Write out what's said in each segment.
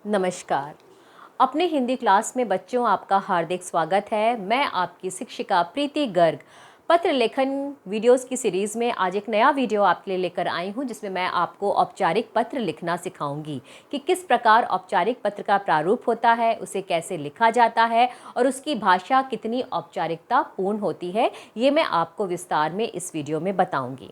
नमस्कार। अपने हिंदी क्लास में बच्चों आपका हार्दिक स्वागत है। मैं आपकी शिक्षिका प्रीति गर्ग पत्र लेखन वीडियोस की सीरीज़ में आज एक नया वीडियो आपके लिए लेकर आई हूं, जिसमें मैं आपको औपचारिक पत्र लिखना सिखाऊंगी कि किस प्रकार औपचारिक पत्र का प्रारूप होता है, उसे कैसे लिखा जाता है और उसकी भाषा कितनी औपचारिकता पूर्ण होती है। ये मैं आपको विस्तार में इस वीडियो में बताऊंगी।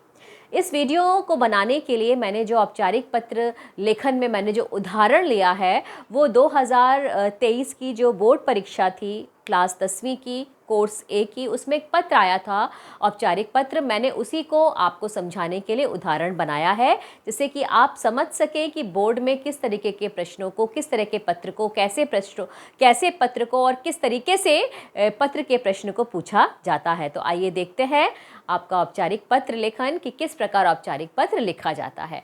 इस वीडियो को बनाने के लिए मैंने जो औपचारिक पत्र लेखन में मैंने जो उदाहरण लिया है वो 2023 की जो बोर्ड परीक्षा थी क्लास 10वीं की कोर्स ए की, उसमें एक पत्र आया था औपचारिक पत्र। मैंने उसी को आपको समझाने के लिए उदाहरण बनाया है, जिससे कि आप समझ सकें कि बोर्ड में किस तरीके के प्रश्नों को, किस तरह के पत्र को, कैसे पत्र को और किस तरीके से पत्र के प्रश्न को पूछा जाता है। तो आइए देखते हैं आपका औपचारिक पत्र लेखन कि किस प्रकार औपचारिक पत्र लिखा जाता है।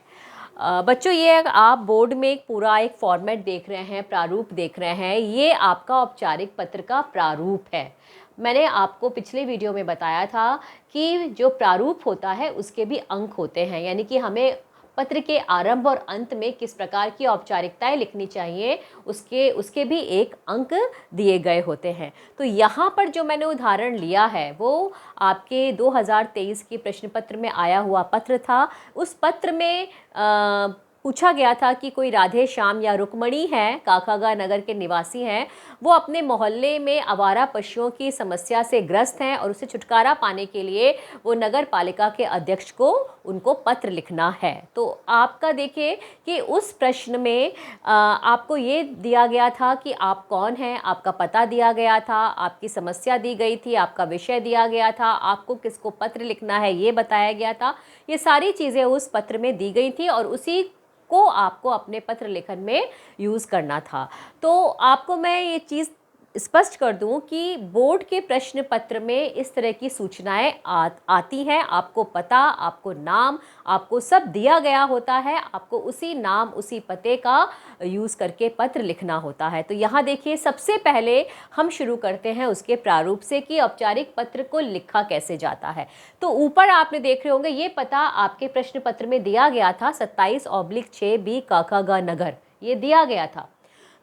बच्चों, ये आप बोर्ड में एक पूरा एक फॉर्मेट देख रहे हैं, प्रारूप देख रहे हैं। ये आपका औपचारिक पत्र का प्रारूप है। मैंने आपको पिछले वीडियो में बताया था कि जो प्रारूप होता है उसके भी अंक होते हैं, यानी कि हमें पत्र के आरंभ और अंत में किस प्रकार की औपचारिकताएं लिखनी चाहिए उसके उसके भी एक अंक दिए गए होते हैं। तो यहाँ पर जो मैंने उदाहरण लिया है वो आपके 2023 के प्रश्न पत्र में आया हुआ पत्र था। उस पत्र में पूछा गया था कि कोई राधे श्याम या रुक्मणी हैं, काकागा नगर के निवासी हैं, वो अपने मोहल्ले में आवारा पशुओं की समस्या से ग्रस्त हैं और उसे छुटकारा पाने के लिए वो नगर पालिका के अध्यक्ष को उनको पत्र लिखना है। तो आपका देखिए कि उस प्रश्न में आपको ये दिया गया था कि आप कौन हैं, आपका पता दिया गया था, आपकी समस्या दी गई थी, आपका विषय दिया गया था, आपको किसको पत्र लिखना है ये बताया गया था। ये सारी चीज़ें उस पत्र में दी गई थी और उसी को आपको अपने पत्र लेखन में यूज़ करना था। तो आपको मैं ये चीज़ स्पष्ट कर दूं कि बोर्ड के प्रश्न पत्र में इस तरह की सूचनाएं आती हैं। आपको पता, आपको नाम, आपको सब दिया गया होता है। आपको उसी नाम, उसी पते का यूज़ करके पत्र लिखना होता है। तो यहाँ देखिए, सबसे पहले हम शुरू करते हैं उसके प्रारूप से कि औपचारिक पत्र को लिखा कैसे जाता है। तो ऊपर आपने देख रहे होंगे ये पता आपके प्रश्न पत्र में दिया गया था, 27/6 बी काकागा नगर, ये दिया गया था।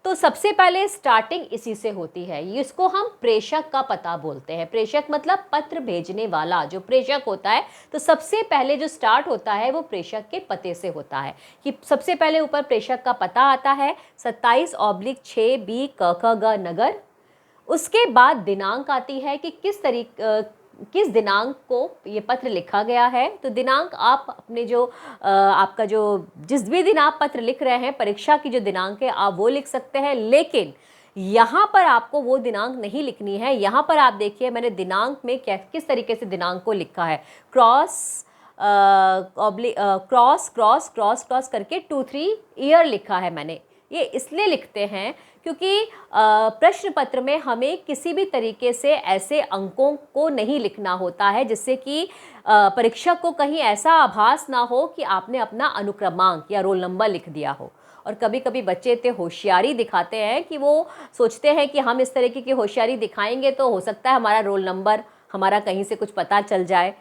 तो सबसे पहले स्टार्टिंग इसी से होती है। इसको हम प्रेषक का पता बोलते हैं। प्रेषक मतलब पत्र भेजने वाला जो प्रेषक होता है। तो सबसे पहले जो स्टार्ट होता है वो प्रेषक के पते से होता है कि सबसे पहले ऊपर प्रेषक का पता आता है 27/6 बी क नगर। उसके बाद दिनांक आती है कि किस दिनांक को ये पत्र लिखा गया है। तो दिनांक आप अपने जो आपका जो जिस भी दिन आप पत्र लिख रहे हैं, परीक्षा की जो दिनांक है आप वो लिख सकते हैं, लेकिन यहाँ पर आपको वो दिनांक नहीं लिखनी है। यहाँ पर आप देखिए मैंने दिनांक में किस तरीके से दिनांक को लिखा है। क्रॉस क्रॉस क्रॉस क्रॉस करके 2-3 ईयर लिखा है मैंने। ये इसलिए लिखते हैं क्योंकि प्रश्न पत्र में हमें किसी भी तरीके से ऐसे अंकों को नहीं लिखना होता है जिससे कि परीक्षक को कहीं ऐसा आभास ना हो कि आपने अपना अनुक्रमांक या रोल नंबर लिख दिया हो। और कभी कभी बच्चे इतने होशियारी दिखाते हैं कि वो सोचते हैं कि हम इस तरीके की होशियारी दिखाएंगे तो हो सकता है हमारा रोल नंबर, हमारा कहीं से कुछ पता चल जाए,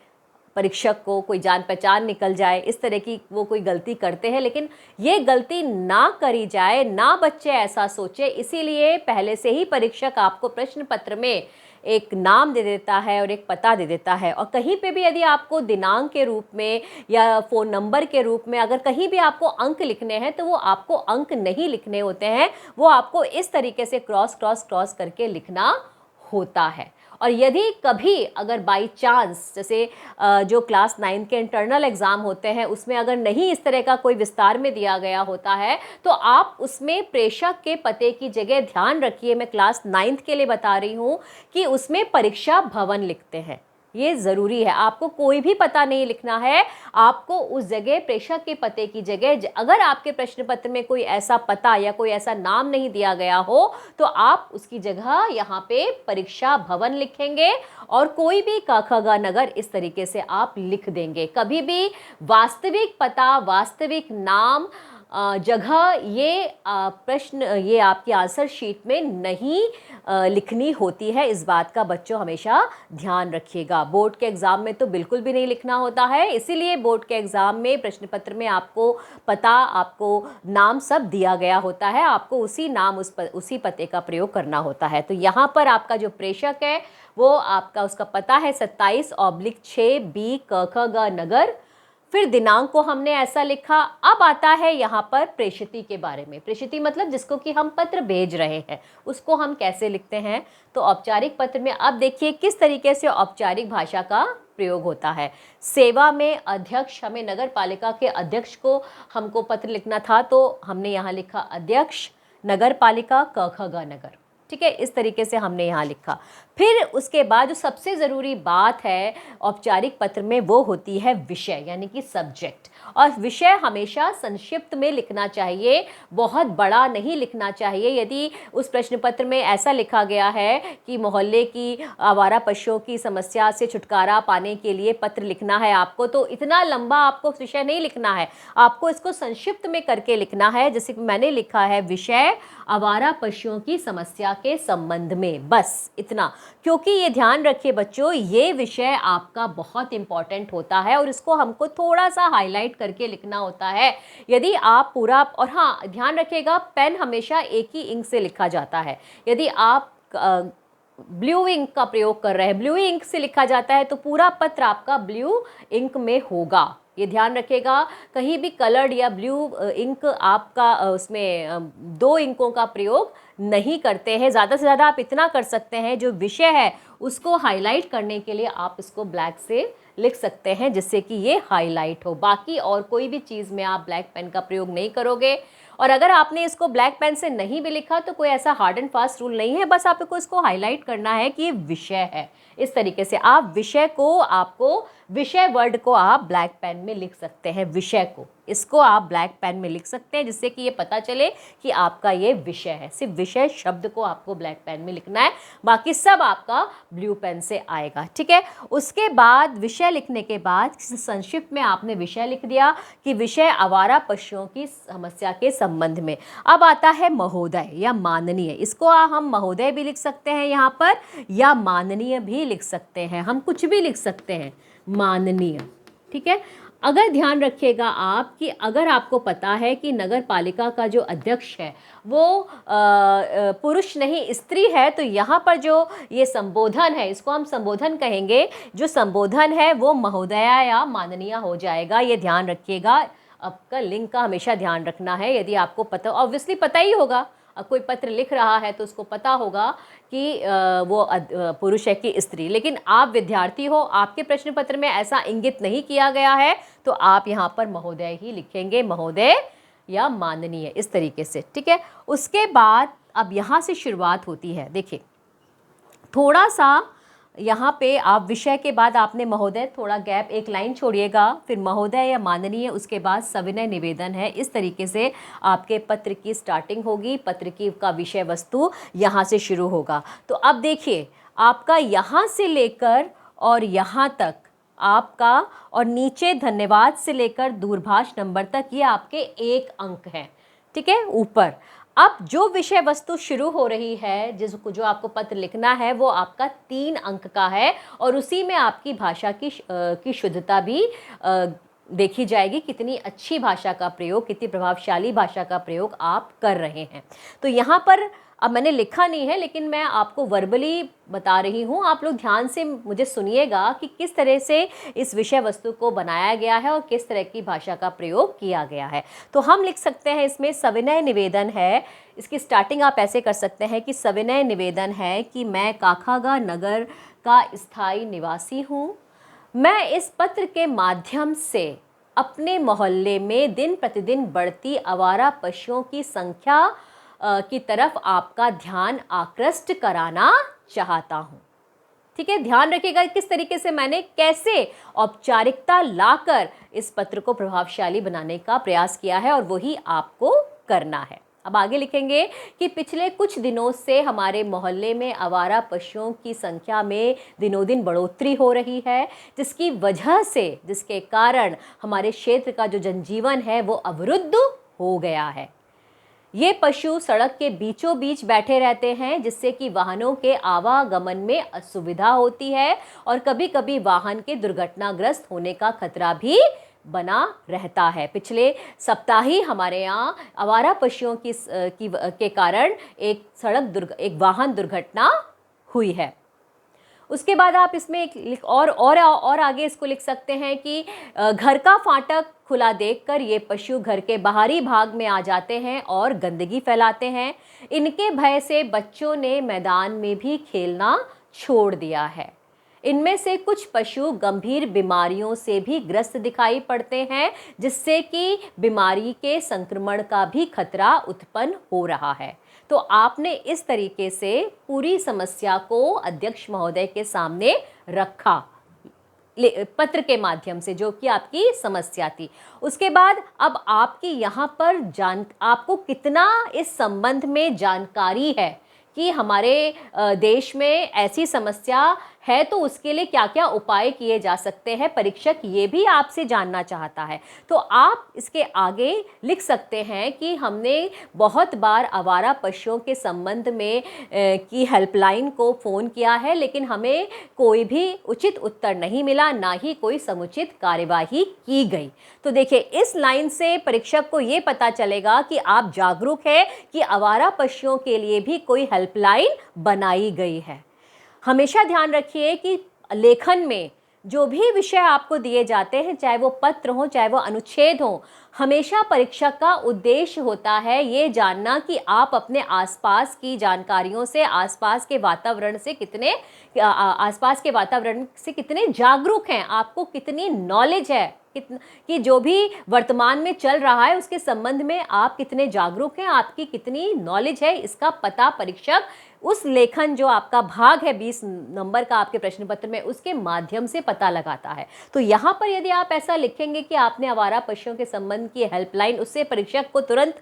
परीक्षक को कोई जान पहचान निकल जाए, इस तरह की वो कोई गलती करते हैं। लेकिन ये गलती ना करी जाए, ना बच्चे ऐसा सोचे, इसीलिए पहले से ही परीक्षक आपको प्रश्न पत्र में एक नाम दे देता है और एक पता दे देता है। और कहीं पे भी यदि आपको दिनांक के रूप में या फ़ोन नंबर के रूप में अगर कहीं भी आपको अंक लिखने हैं तो वो आपको अंक नहीं लिखने होते हैं, वो आपको इस तरीके से क्रॉस क्रॉस क्रॉस करके लिखना होता है। और यदि कभी अगर बाई चांस जैसे जो क्लास 9 के इंटरनल एग्ज़ाम होते हैं उसमें अगर नहीं इस तरह का कोई विस्तार में दिया गया होता है तो आप उसमें प्रेषक के पते की जगह ध्यान रखिए, मैं क्लास 9th के लिए बता रही हूँ कि उसमें परीक्षा भवन लिखते हैं। ये ज़रूरी है, आपको कोई भी पता नहीं लिखना है। आपको उस जगह प्रेषक के पते की जगह अगर आपके प्रश्न पत्र में कोई ऐसा पता या कोई ऐसा नाम नहीं दिया गया हो तो आप उसकी जगह यहाँ पे परीक्षा भवन लिखेंगे और कोई भी काकागा नगर इस तरीके से आप लिख देंगे। कभी भी वास्तविक पता, वास्तविक नाम जगह ये प्रश्न ये आपकी आंसर शीट में नहीं लिखनी होती है। इस बात का बच्चों हमेशा ध्यान रखिएगा। बोर्ड के एग्ज़ाम में तो बिल्कुल भी नहीं लिखना होता है, इसीलिए बोर्ड के एग्ज़ाम में प्रश्न पत्र में आपको पता, आपको नाम सब दिया गया होता है, आपको उसी नाम उसी पते का प्रयोग करना होता है। तो यहाँ पर आपका जो प्रेषक है वो आपका उसका पता है 27/6 बी क ख ग नगर। फिर दिनांक को हमने ऐसा लिखा। अब आता है यहाँ पर प्रेषिती के बारे में। प्रेषिती मतलब जिसको कि हम पत्र भेज रहे हैं, उसको हम कैसे लिखते हैं। तो औपचारिक पत्र में अब देखिए किस तरीके से औपचारिक भाषा का प्रयोग होता है। सेवा में अध्यक्ष, हमें नगर पालिका के अध्यक्ष को हमको पत्र लिखना था, तो हमने यहाँ लिखा अध्यक्ष नगर पालिका क ख ग नगर। ठीक है, इस तरीके से हमने यहाँ लिखा। फिर उसके बाद जो सबसे ज़रूरी बात है औपचारिक पत्र में वो होती है विषय, यानी कि सब्जेक्ट। और विषय हमेशा संक्षिप्त में लिखना चाहिए, बहुत बड़ा नहीं लिखना चाहिए। यदि उस प्रश्न पत्र में ऐसा लिखा गया है कि मोहल्ले की आवारा पशुओं की समस्या से छुटकारा पाने के लिए पत्र लिखना है आपको, तो इतना लंबा आपको विषय नहीं लिखना है, आपको इसको संक्षिप्त में करके लिखना है। जैसे मैंने लिखा है विषय आवारा पशुओं की समस्या के संबंध में, बस इतना। क्योंकि ये ध्यान रखिए बच्चों, ये विषय आपका बहुत इंपॉर्टेंट होता है और इसको हमको थोड़ा सा हाईलाइट करके लिखना होता है। यदि आप पूरा, और हाँ ध्यान रखिएगा पेन हमेशा एक ही इंक से लिखा जाता है। यदि आप ब्लू इंक का प्रयोग कर रहे हैं, ब्लू इंक से लिखा जाता है, तो पूरा पत्र आपका ब्लू इंक में होगा। ये ध्यान रखिएगा, कहीं भी कलर्ड या ब्लू इंक आपका उसमें 2 इंकों का प्रयोग नहीं करते हैं। ज़्यादा से ज़्यादा आप इतना कर सकते हैं, जो विषय है उसको हाईलाइट करने के लिए आप इसको ब्लैक से लिख सकते हैं, जिससे कि ये हाईलाइट हो। बाकी और कोई भी चीज़ में आप ब्लैक पेन का प्रयोग नहीं करोगे। और अगर आपने इसको ब्लैक पेन से नहीं भी लिखा तो कोई ऐसा हार्ड एंड फास्ट रूल नहीं है, बस आपको इसको हाईलाइट करना है कि ये विषय है। इस तरीके से आप विषय को, आपको विषय वर्ड को आप ब्लैक पेन में लिख सकते हैं। विषय को, इसको आप ब्लैक पेन में लिख सकते हैं, जिससे कि ये पता चले कि आपका ये विषय है। सिर्फ विषय शब्द को आपको ब्लैक पेन में लिखना है, बाकी सब आपका ब्लू पेन से आएगा। ठीक है, उसके बाद विषय लिखने के बाद संक्षिप्त में आपने विषय लिख दिया कि विषय आवारा पशुओं की समस्या के संबंध में। अब आता है महोदय या माननीय। इसको हम महोदय भी लिख सकते हैं यहाँ पर, या माननीय भी लिख सकते हैं, हम कुछ भी लिख सकते हैं, माननीय। ठीक है, अगर ध्यान रखिएगा आप कि अगर आपको पता है कि नगर पालिका का जो अध्यक्ष है वो पुरुष नहीं स्त्री है, तो यहाँ पर जो ये संबोधन है, इसको हम संबोधन कहेंगे, जो संबोधन है वो महोदया या माननीय हो जाएगा। ये ध्यान रखिएगा, आपका लिंग का हमेशा ध्यान रखना है। यदि आपको पता, ऑब्वियसली पता ही होगा, कोई पत्र लिख रहा है तो उसको पता होगा कि वो पुरुष है कि स्त्री। लेकिन आप विद्यार्थी हो, आपके प्रश्न पत्र में ऐसा इंगित नहीं किया गया है, तो आप यहाँ पर महोदय ही लिखेंगे, महोदय या माननीय, इस तरीके से। ठीक है, उसके बाद अब यहाँ से शुरुआत होती है। देखिए थोड़ा सा यहाँ पे आप विषय के बाद आपने महोदय, थोड़ा गैप, एक लाइन छोड़िएगा, फिर महोदय या माननीय, उसके बाद सविनय निवेदन है। इस तरीके से आपके पत्र की स्टार्टिंग होगी, पत्र की का विषय वस्तु यहाँ से शुरू होगा। तो अब देखिए आपका यहाँ से लेकर और यहाँ तक आपका, और नीचे धन्यवाद से लेकर दूरभाष नंबर तक, ये आपके 1 अंक हैं। ठीक है, ऊपर अब जो विषय वस्तु शुरू हो रही है, जिसको जो आपको पत्र लिखना है, वो आपका 3 अंक का है, और उसी में आपकी भाषा की शुद्धता भी देखी जाएगी, कितनी अच्छी भाषा का प्रयोग, कितनी प्रभावशाली भाषा का प्रयोग आप कर रहे हैं। तो यहाँ पर अब मैंने लिखा नहीं है, लेकिन मैं आपको वर्बली बता रही हूँ, आप लोग ध्यान से मुझे सुनिएगा कि किस तरह से इस विषय वस्तु को बनाया गया है और किस तरह की भाषा का प्रयोग किया गया है। तो हम लिख सकते हैं इसमें सविनय निवेदन है। इसकी स्टार्टिंग आप ऐसे कर सकते हैं कि सविनय निवेदन है कि मैं काखागा नगर का स्थायी निवासी हूँ। मैं इस पत्र के माध्यम से अपने मोहल्ले में दिन प्रतिदिन बढ़ती आवारा पशुओं की संख्या की तरफ आपका ध्यान आकृष्ट कराना चाहता हूँ। ठीक है, ध्यान रखिएगा किस तरीके से मैंने, कैसे औपचारिकता लाकर इस पत्र को प्रभावशाली बनाने का प्रयास किया है, और वही आपको करना है। अब आगे लिखेंगे कि पिछले कुछ दिनों से हमारे मोहल्ले में आवारा पशुओं की संख्या में दिनों दिन बढ़ोतरी हो रही है, जिसकी वजह से, जिसके कारण हमारे क्षेत्र का जो जनजीवन है वो अवरुद्ध हो गया है। ये पशु सड़क के बीचों बीच बैठे रहते हैं, जिससे कि वाहनों के आवागमन में असुविधा होती है और कभी कभी वाहन के दुर्घटनाग्रस्त होने का खतरा भी बना रहता है। पिछले सप्ताह ही हमारे यहाँ आवारा पशुओं के कारण एक वाहन दुर्घटना हुई है। उसके बाद आप इसमें और आगे इसको लिख सकते हैं कि घर का फाटक खुला देखकर ये पशु घर के बाहरी भाग में आ जाते हैं और गंदगी फैलाते हैं। इनके भय से बच्चों ने मैदान में भी खेलना छोड़ दिया है। इनमें से कुछ पशु गंभीर बीमारियों से भी ग्रस्त दिखाई पड़ते हैं, जिससे कि बीमारी के संक्रमण का भी खतरा उत्पन्न हो रहा है। तो आपने इस तरीके से पूरी समस्या को अध्यक्ष महोदय के सामने रखा पत्र के माध्यम से, जो कि आपकी समस्या थी। उसके बाद अब आपकी यहाँ पर आपको कितना इस संबंध में जानकारी है कि हमारे देश में ऐसी समस्या है, तो उसके लिए क्या क्या उपाय किए जा सकते हैं, परीक्षक ये भी आपसे जानना चाहता है। तो आप इसके आगे लिख सकते हैं कि हमने बहुत बार आवारा पशुओं के संबंध में की हेल्पलाइन को फ़ोन किया है, लेकिन हमें कोई भी उचित उत्तर नहीं मिला, ना ही कोई समुचित कार्यवाही की गई। तो देखिए, इस लाइन से परीक्षक को ये पता चलेगा कि आप जागरूक हैं कि आवारा पशुओं के लिए भी कोई हेल्पलाइन बनाई गई है। हमेशा ध्यान रखिए कि लेखन में जो भी विषय आपको दिए जाते हैं, चाहे वो पत्र हो चाहे वो अनुच्छेद हो, हमेशा परीक्षक का उद्देश्य होता है ये जानना कि आप अपने आसपास की जानकारियों से, आसपास के वातावरण से कितने जागरूक हैं, आपको कितनी नॉलेज है, कि जो भी वर्तमान में चल रहा है उसके संबंध में आप कितने जागरूक हैं, आपकी कितनी नॉलेज है, इसका पता परीक्षक उस लेखन जो आपका भाग है 20 नंबर का आपके प्रश्न पत्र में, उसके माध्यम से पता लगाता है। तो यहाँ पर यदि आप ऐसा लिखेंगे कि आपने आवारा पशुओं के संबंध की हेल्पलाइन, उससे परीक्षक को तुरंत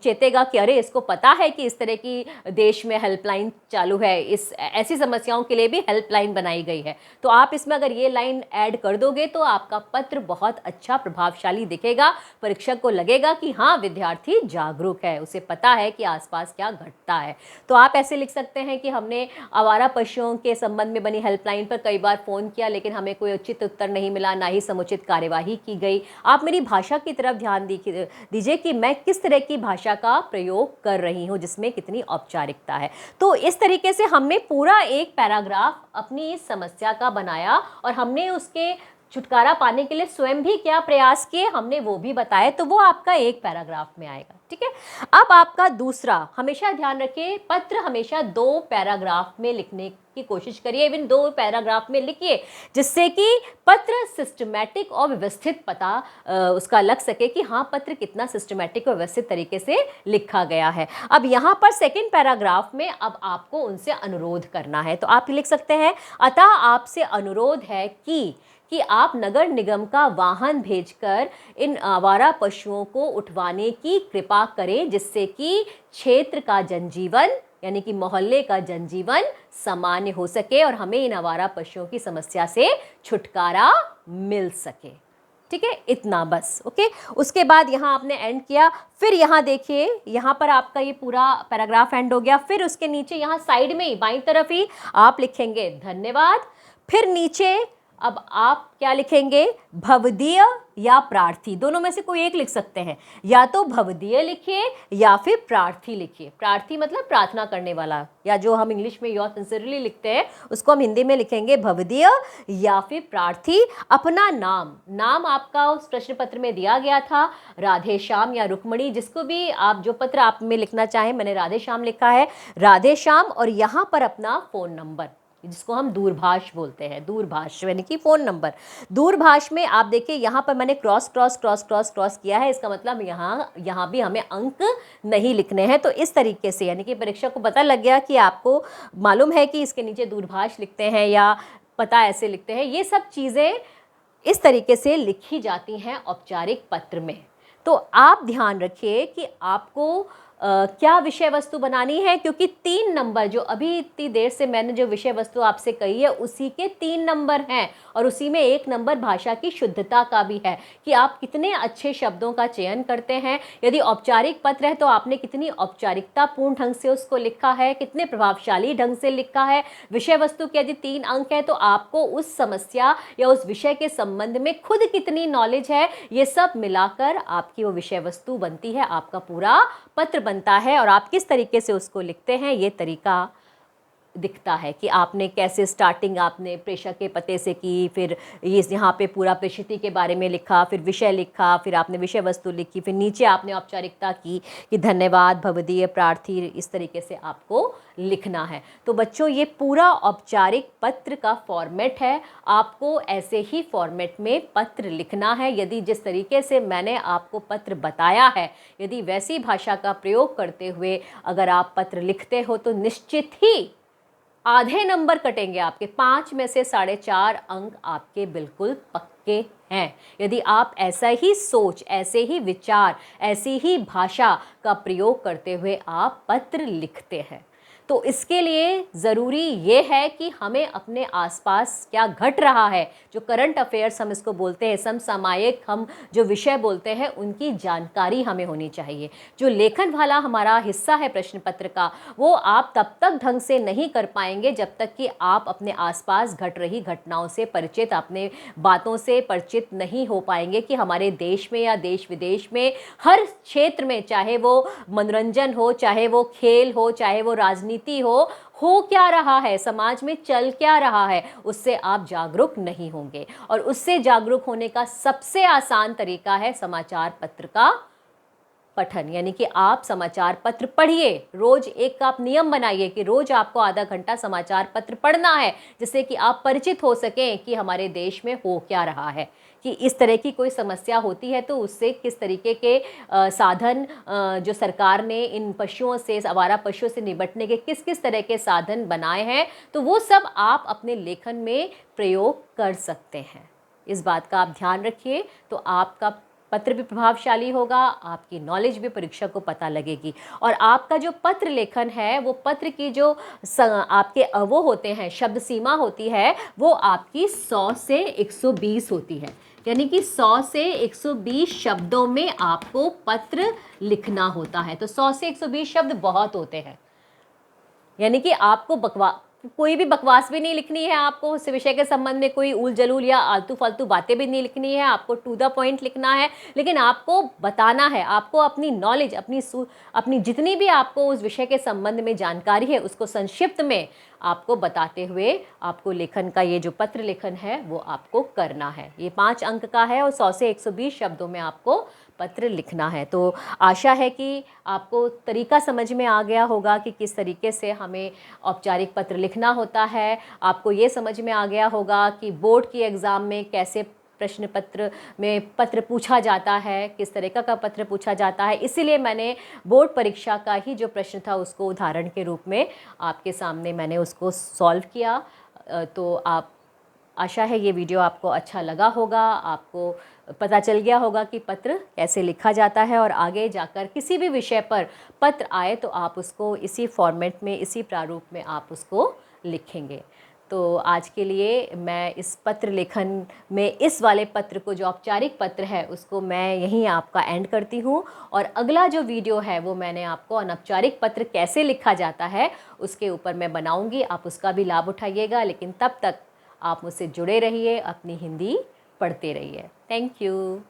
चेतेगा कि अरे, इसको पता है कि इस तरह की देश में हेल्पलाइन चालू है, ऐसी समस्याओं के लिए भी हेल्पलाइन बनाई गई है। तो आप इसमें अगर ये लाइन ऐड कर दोगे तो आपका पत्र बहुत अच्छा प्रभावशाली दिखेगा। परीक्षक को लगेगा कि हाँ, विद्यार्थी जागरूक है, उसे पता है कि आसपास क्या घटता है। तो आप ऐसे लिख सकते हैं कि हमने आवारा पशुओं के संबंध में बनी हेल्पलाइन पर कई बार फ़ोन किया, लेकिन हमें कोई उचित उत्तर नहीं मिला, ना ही समुचित कार्यवाही की गई। आप मेरी भाषा की तरफ ध्यान दीजिए कि मैं किस तरह की भाषा का प्रयोग कर रही हूँ, जिसमें कितनी औपचारिकता है। तो इस तरीके से हमने पूरा एक पैराग्राफ अपनी इस समस्या का बनाया और हमने उसके छुटकारा पाने के लिए स्वयं भी क्या प्रयास किए, हमने वो भी बताया। तो वो आपका एक पैराग्राफ में आएगा। ठीक है। अब आपका दूसरा, हमेशा ध्यान रखिए, पत्र हमेशा 2 पैराग्राफ में लिखने की कोशिश करिए, इवन 2 पैराग्राफ में लिखिए, जिससे कि पत्र सिस्टमैटिक और व्यवस्थित पता उसका लग सके कि हाँ, पत्र कितना सिस्टमैटिक और व्यवस्थित तरीके से लिखा गया है। अब यहाँ पर सेकंड पैराग्राफ में अब आपको उनसे अनुरोध करना है। तो आप लिख सकते हैं, अतः आपसे अनुरोध है कि आप नगर निगम का वाहन भेजकर इन आवारा पशुओं को उठवाने की कृपा करें, जिससे कि क्षेत्र का जनजीवन, यानी कि मोहल्ले का जनजीवन सामान्य हो सके और हमें इन आवारा पशुओं की समस्या से छुटकारा मिल सके। ठीक है, इतना बस। ओके। उसके बाद यहाँ आपने एंड किया, फिर यहाँ देखिए, यहाँ पर आपका ये पूरा पैराग्राफ एंड हो गया। फिर उसके नीचे यहाँ साइड में ही बाईं तरफ ही आप लिखेंगे धन्यवाद। फिर नीचे अब आप क्या लिखेंगे, भवदीय या प्रार्थी, दोनों में से कोई एक लिख सकते हैं। या तो भवदीय लिखिए या फिर प्रार्थी लिखिए। प्रार्थी मतलब प्रार्थना करने वाला, या जो हम इंग्लिश में योर सिंसियरली लिखते हैं उसको हम हिंदी में लिखेंगे भवदीय या फिर प्रार्थी। अपना नाम आपका उस प्रश्न पत्र में दिया गया था, राधे श्याम या रुक्मणी, जिसको भी आप जो पत्र आप में लिखना चाहें, मैंने राधे श्याम लिखा है, राधे श्याम। और यहाँ पर अपना फ़ोन नंबर, जिसको हम दूरभाष बोलते हैं, दूरभाष यानी कि फ़ोन नंबर। दूरभाष में आप देखिए, यहाँ पर मैंने क्रॉस किया है, इसका मतलब यहाँ भी हमें अंक नहीं लिखने हैं। तो इस तरीके से, यानी कि परीक्षक को पता लग गया कि आपको मालूम है कि इसके नीचे दूरभाष लिखते हैं या पता ऐसे लिखते हैं। ये सब चीज़ें इस तरीके से लिखी जाती हैं औपचारिक पत्र में। तो आप ध्यान रखिए कि आपको क्या विषय वस्तु बनानी है, क्योंकि 3 नंबर जो अभी इतनी देर से मैंने जो विषय वस्तु आपसे कही है उसी के 3 नंबर हैं और उसी में 1 नंबर भाषा की शुद्धता का भी है कि आप कितने अच्छे शब्दों का चयन करते हैं। यदि औपचारिक पत्र है तो आपने कितनी औपचारिकतापूर्ण ढंग से उसको लिखा है, कितने प्रभावशाली ढंग से लिखा है। विषय वस्तु के यदि 3 अंक है तो आपको उस समस्या या उस विषय के संबंध में खुद कितनी नॉलेज है, ये सब मिलाकर आपकी वो विषय वस्तु बनती है, आपका पूरा पत्र बनता है। और आप किस तरीके से उसको लिखते हैं ये तरीका दिखता है कि आपने कैसे स्टार्टिंग आपने प्रेषक के पते से की, फिर ये यहाँ पे पूरा प्रेषिती के बारे में लिखा, फिर विषय लिखा, फिर आपने विषय वस्तु लिखी, फिर नीचे आपने औपचारिकता की कि धन्यवाद भवदीय प्रार्थी, इस तरीके से आपको लिखना है। तो बच्चों ये पूरा औपचारिक पत्र का फॉर्मेट है, आपको ऐसे ही फॉर्मेट में पत्र लिखना है। यदि जिस तरीके से मैंने आपको पत्र बताया है, यदि वैसी भाषा का प्रयोग करते हुए अगर आप पत्र लिखते हो तो निश्चित ही आधे नंबर कटेंगे आपके, 5 में से 4.5 अंक आपके बिल्कुल पक्के हैं। यदि आप ऐसा ही सोच, ऐसे ही विचार, ऐसी ही भाषा का प्रयोग करते हुए आप पत्र लिखते हैं, तो इसके लिए ज़रूरी ये है कि हमें अपने आसपास क्या घट रहा है, जो करंट अफेयर्स हम इसको बोलते हैं, समसामयिक हम जो विषय बोलते हैं, उनकी जानकारी हमें होनी चाहिए। जो लेखन वाला हमारा हिस्सा है प्रश्न पत्र का, वो आप तब तक ढंग से नहीं कर पाएंगे जब तक कि आप अपने आसपास घट रही घटनाओं से परिचित, अपने बातों से परिचित नहीं हो पाएंगे कि हमारे देश में या देश विदेश में हर क्षेत्र में, चाहे वो मनोरंजन हो, चाहे वो खेल हो, चाहे वो राजनीति हो क्या रहा है, समाज में चल क्या रहा है, उससे आप जागरूक नहीं होंगे। और उससे जागरूक होने का सबसे आसान तरीका है समाचार पत्र का पठन, यानी कि आप समाचार पत्र पढ़िए। रोज एक आप नियम बनाइए कि रोज आपको आधा घंटा समाचार पत्र पढ़ना है, जिससे कि आप परिचित हो सकें कि हमारे देश में हो क्या रहा है, कि इस तरह की कोई समस्या होती है तो उससे किस तरीके के साधन जो सरकार ने इन पशुओं से, आवारा पशुओं से निपटने के किस किस तरह के साधन बनाए हैं, तो वो सब आप अपने लेखन में प्रयोग कर सकते हैं। इस बात का आप ध्यान रखिए, तो आपका पत्र भी प्रभावशाली होगा, आपकी नॉलेज भी परीक्षा को पता लगेगी। और आपका जो पत्र लेखन है, वो पत्र की जो आपके वो होते हैं, शब्द सीमा होती है, वो आपकी 100 से 120 होती है। यानी कि 100 से 120 शब्दों में आपको पत्र लिखना होता है। तो 100 से 120 शब्द बहुत होते हैं, यानी कि आपको कोई भी बकवास भी नहीं लिखनी है, आपको उस विषय के संबंध में कोई उल जलूल या आलतू फालतू बातें भी नहीं लिखनी है, आपको टू द पॉइंट लिखना है। लेकिन आपको बताना है, आपको अपनी नॉलेज, अपनी जितनी भी आपको उस विषय के संबंध में जानकारी है, उसको संक्षिप्त में आपको बताते हुए आपको लेखन का ये जो पत्र लेखन है वो आपको करना है। ये 5 अंक का है और 100 से 120 शब्दों में आपको पत्र लिखना है। तो आशा है कि आपको तरीका समझ में आ गया होगा कि किस तरीके से हमें औपचारिक पत्र लिखना होता है। आपको ये समझ में आ गया होगा कि बोर्ड की एग्ज़ाम में कैसे प्रश्न पत्र में पत्र पूछा जाता है, किस तरीका का पत्र पूछा जाता है। इसीलिए मैंने बोर्ड परीक्षा का ही जो प्रश्न था उसको उदाहरण के रूप में आपके सामने मैंने उसको सॉल्व किया। तो आप, आशा है ये वीडियो आपको अच्छा लगा होगा, आपको पता चल गया होगा कि पत्र कैसे लिखा जाता है, और आगे जाकर किसी भी विषय पर पत्र आए तो आप उसको इसी फॉर्मेट में, इसी प्रारूप में आप उसको लिखेंगे। तो आज के लिए मैं इस पत्र लेखन में इस वाले पत्र को, जो औपचारिक पत्र है, उसको मैं यहीं आपका एंड करती हूँ। और अगला जो वीडियो है वो मैंने आपको अनौपचारिक पत्र कैसे लिखा जाता है उसके ऊपर मैं बनाऊँगी, आप उसका भी लाभ उठाइएगा। लेकिन तब तक आप मुझसे जुड़े रहिए, अपनी हिंदी पढ़ते रहिए। Thank you.